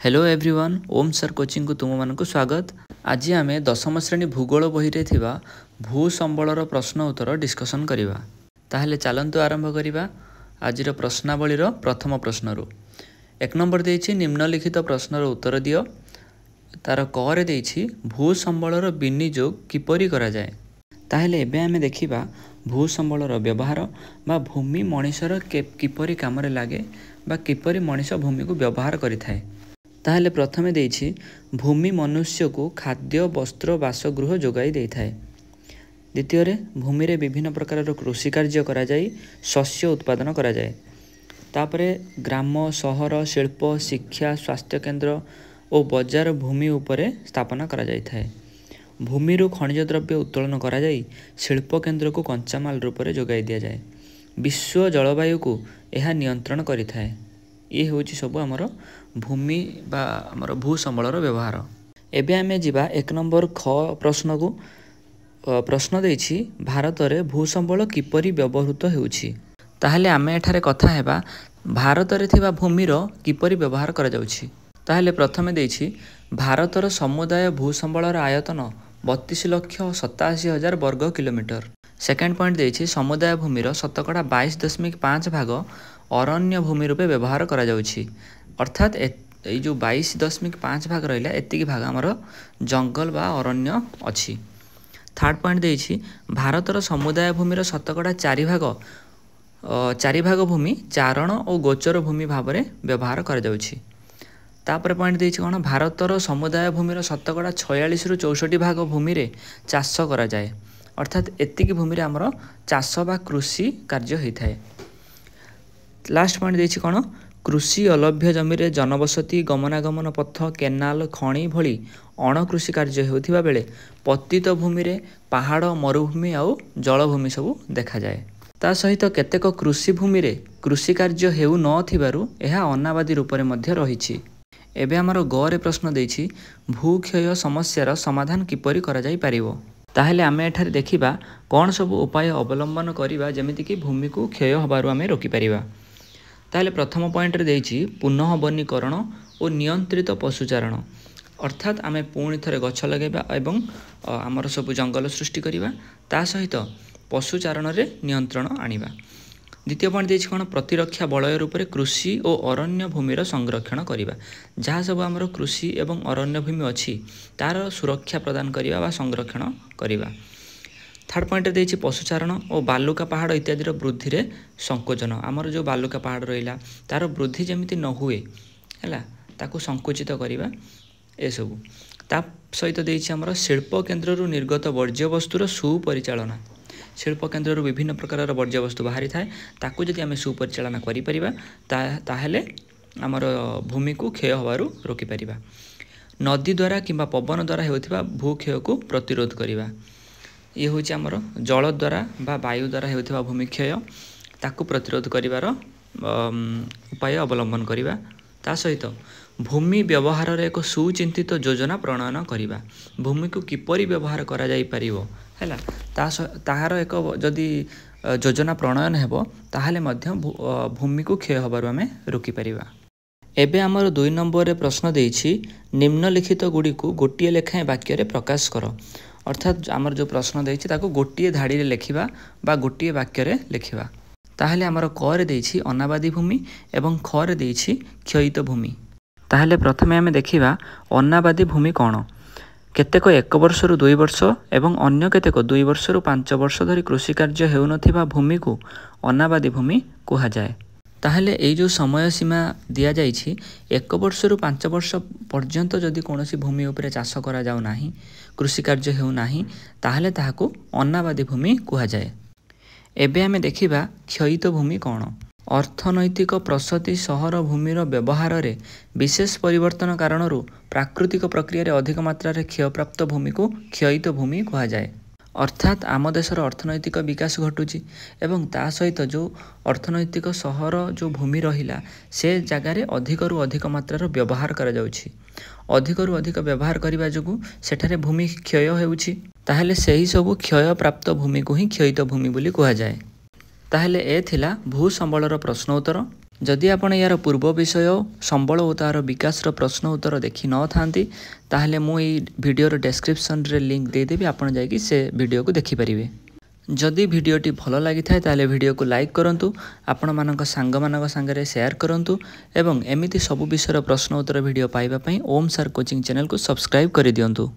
Hello everyone, ओम sir coaching को तुम मानक स्वागत। आज आम दशम श्रेणी भूगोल बही रे थिबा भू संबलर प्रश्न उत्तर डिस्कसन करिबा। ताहले चलंतु आरंभ करिबा। आज प्रश्नावलीर प्रथम प्रश्न एक नंबर देछि निम्नलिखित प्रश्नर उत्तर दियो। तार क रे देछि भू संबलर विनियोग किपरि करा जाय। ताहले एबे आमे देखिबा भू संबलर व्यवहार बा भूमि मनुष्यर किपरि कामरे लागे बा किपरि मनुष्य भूमि को व्यवहार करिथाय। ताहले प्रथमे देछि भूमि मनुष्य को खाद्य वस्त्र बासगृह जोगाई देइथाय। द्वितीय रे भूमि रे विभिन्न प्रकार कृषि कार्य करा जाई शस्य उत्पादन करा जाए। तापरे ग्राम सहर शिल्प शिक्षा स्वास्थ्य केन्द्र और बजार भूमि उपरे स्थापना करा जाइथाय। भूमि रो खनिज द्रव्य उत्तोलन करा जाई शिल्प केन्द्र को कंचामाल रूप में जोगाई दिया जाए। विश्व जलवायु को यह नियंत्रण करिथाय। ये होची सब आमर भूमि बा आमर भू संबलर व्यवहार। एबे आमे जिबा एक नंबर ख प्रश्न को। प्रश्न देछि भारत रे भू संबल किपरि व्यवहृत हेउछि। ताहले आमे एठारे कथा हेबा भारत रे थिबा भूमि रो किपरि व्यवहार करा जाउछि। ताहले प्रथमे देछि भारतर समुदाय भू संबलर आयतन 32,87,000 वर्ग किलोमीटर। सेकेंड पॉइंट देछि समुदाय भूमि रो शतकड़ा 22.5 भाग अरण्य भूमि रूपे व्यवहार करा जाउछि। अर्थात ए जो 22.5 भाग रहिला एतिकी भाग हमर जंगल बा अरण्य अछि। थर्ड पॉइंट देछि भारतर समुदाय भूमि रो शतकड़ा 4 भाग भूमि चारण और गोचर भूमि भाव में व्यवहार करा जाउछि। तापर पॉइंट देछि कोन भारतर समुदाय भूमि रो शतकड़ा 46 रु 64 भाग भूमि रे चाष करा जाए। अर्थात एतिकी भूमि रे हमर चाष बा कृषि कार्य होइथाय। लास्ट पॉइंट देछि कोन कृषि अलभ्य जमी रे जनबसति गमनागमन पथ केनाल खणी भली अणकृषि कार्य होउथिबा बेले पतित भूमि रे पहाड़ मरुभूमि आउ जलभूमि सब देखा जाए। ता सहित केतेक कृषि भूमि रे कृषि कार्य हेउ न थिबारु एहा अनाबादी रूप रे मध्य रहिछि। एबे हमर ग रे प्रश्न देछि भूक्षय समस्यार समाधान किपरि करा जाई परिवो। ताहले आमे एठारे देखिबा कोन सब उपाय अवलंबन करिबा जेमिति कि भूमि को क्षय होबारु आमे रोकी परिबा। ताहले प्रथम पॉइंट रे देछि पुनः वनीकरण और नियंत्रित पशुचारण। अर्थात आमे पुणी थरे गछ लगेबा एवं आमर सब जंगल सृष्टि करिबा ता सहित पशुचारण रे नियंत्रण आनिबा। द्वितीय पॉइंट देछि कोन प्रतिरक्षा बलय रूप में कृषि और अरण्य भूमिर संरक्षण करिबा। जहाँ सब आमर कृषि एवं अरण्य भूमि अछि तार सुरक्षा प्रदान करिबा बा संरक्षण करिबा। थर्ड पॉइंट देछि पशुचारण और बालुका पहाड़ इत्यादि वृद्धि रे संकोचन। आमर जो बालुका पहाड़ रहिला तार वृद्धि जेमिति न हुए हैला ताकू संकुचित करिबा ए सब। ता सहित देछि आमर शिल्प केन्द्र रु निर्गत वर्ज्य वस्तुर सुपरिचालना। शिल्प केन्द्र रु विभिन्न प्रकार वर्ज्य वस्तु बाहरी थाए ताकू जदि आमे सुपरिचालना करि परिबा ताहेले आमर भूमि को क्षय होबारु रोकी परिबा। नदी द्वारा किंबा पवन द्वारा हेउथिबा भूक्षय को प्रतिरोध करिबा। ये हूँ आमर जल द्वारा बा वायु द्वारा होता भूमि क्षय ताकू प्रतिरोध करिवार उपाय अवलंबन करिबा। ता सहित भूमि व्यवहार रे एक सुचिंतित योजना प्रणयन करिबा। भूमि को किपरि व्यवहार करा जाई परिवो हैला ताहार एक जदि योजना प्रणयन हेबो ताहाले मध्य भूमि को क्षय होबारु आमे रोकी परिबा। एबे आमर 2 नंबर रे प्रश्न देछि निम्नलिखित गुडी को गोटिए लेखाएं वाक्य रे प्रकाश कर। अर्थात आमर जो प्रश्न देछि ताको गोटिए धाड़ी रे लेखिबा बा गोटिए वाक्य रे लेखिबा। ताहले आमर क रे देछि अनाबादी भूमि एवं ख रे देछि क्षयित भूमि। ताहले प्रथमे आमे देखिबा अनाबादी भूमि कोन। केतेक 1 वर्ष रु 2 वर्ष एवं अन्य केतेक 2 वर्ष रु 5 वर्ष धरि कृषि कार्य हेउ नथिबा भूमि को अनाबादी भूमि कुहा जाय। ताहले ए जो समय सीमा दिया जाइछि 1 वर्ष रु 5 वर्ष पर्यंत जदि कोनोसी भूमि उपरे चाष करा जाउ नाही कृषि कार्य हेउ नाही ताहले ताहाकू अनाबादी भूमि कुहा जाए। एबे आमे देखिबा क्षयित भूमि कोन। अर्थनैतिक प्रसति सहर भूमिर व्यवहार रे विशेष परिवर्तन कारणरू प्राकृतिक प्रक्रिया रे अधिक मात्रा रे क्षयप्राप्त भूमि को क्षयित भूमि कुहा जाए। अर्थात आम देशर अर्थनैतिक विकास घटुची एवं ता सहित जो अर्थनैतिक सहर जो भूमि रहिला से जगार अधिक रु अधिक मात्रार व्यवहार करा जाउछि। अधिक रु अधिक व्यवहार करिबा जोगु सेठारे भूमि क्षय हेउछि। ताहेले सेही सब क्षय प्राप्त भूमि को ही क्षयित भूमि बोली कुहा जाए। ताहेले ए थिला भू संबलर प्रश्न उत्तर। जदि आपण यार पूर्व विषय संबल और तार विकास प्रश्न उत्तर देखि न थांती ताहले मु ई वीडियोर डिस्क्रिप्शन रे लिंक देदेवी आपण जाइए से वीडियो को देखिपारे। जदि वीडियोटी भल लगी थाए ताहले वीडियो को लाइक करंतु, आपण मानक सांग मानक संगे शेयर करंतु एवं एमिति सब विषय प्रश्न उत्तर वीडियो पाइबा पई ओम सर कोचिंग चैनल को सब्सक्राइब कर दियंतु।